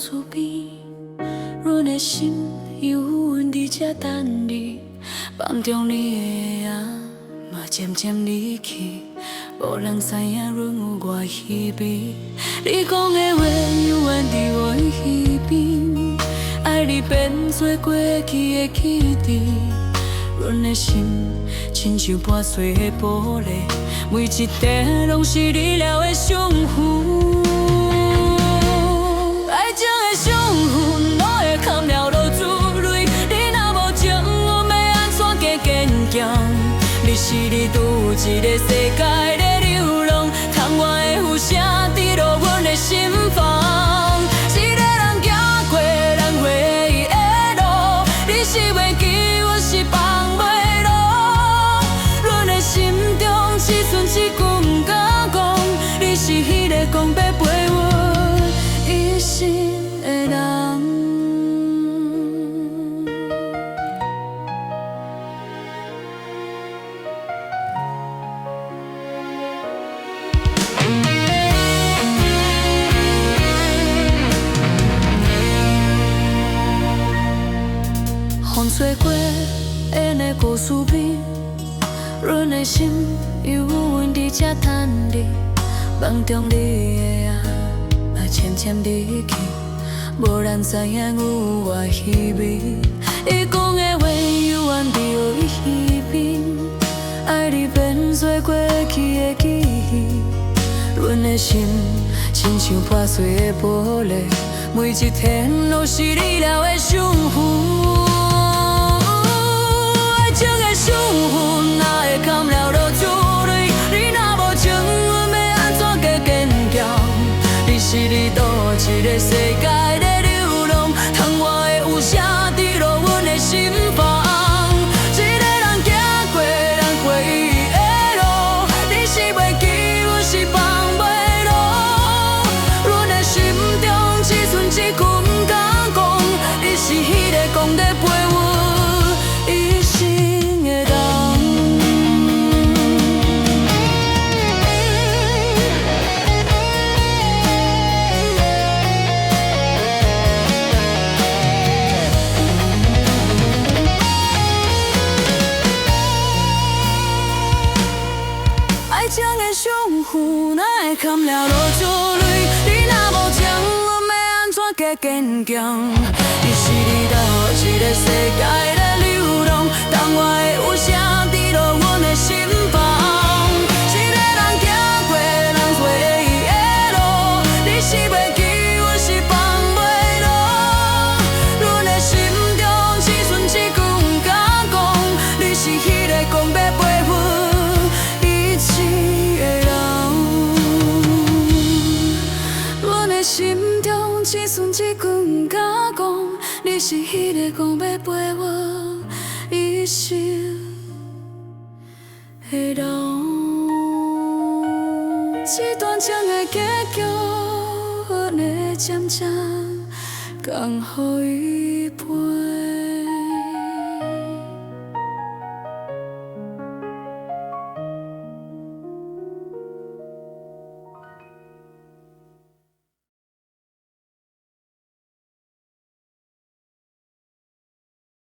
事边，阮的心犹阮伫这等你，梦中你的影嘛渐渐离去，无人知影阮有偌稀微。你讲的话犹原伫我耳边，爱你变做过去的记忆，阮的心亲像破碎的玻璃，每一块拢是你了的伤痕。爱情的伤痕，哪会堪了落珠泪？你若无情，我要安怎加坚强？你是你独一个世界的流浪，窗外的雨声滴落阮的心房。一个人行过咱回忆的路，你是袂记，我是放袂落。阮的心中只剩一句不敢讲，你是迄个讲要陪我一生的人。风吹过演的故事片，阮的心犹原伫这等你，梦中你的影嘛渐渐离去，无人知影有偌稀微。伊讲的话犹原伫我耳边，爱你变做过去的记忆，阮的心亲像破碎的玻璃，每一天都是你了的伤痕。爱情的伤痕，哪会堪了落珠泪？你若无情，阮要安怎加坚强？你是你倒一个世界的流浪，窗外的雨声滴落阮的心房。一个人行过咱回忆的路，你是袂记，我是放袂落。阮的心中只剩一句不敢讲，你是迄个讲要陪我一生的人。爱情的伤痕，哪会堪了落珠泪？你若无情，我要安怎加坚强？你是你倒一个世界的流浪，窗外的雨声滴落阮的心房。一个人行过咱回忆的路，你是袂记，我是放袂落。阮的心中只剩一句不敢讲，你是迄个讲要陪我一生的人。阮的心中只剩一句不敢讲，你是迄个讲要陪我一生的人。这段情的结局，阮会渐渐讲予伊陪。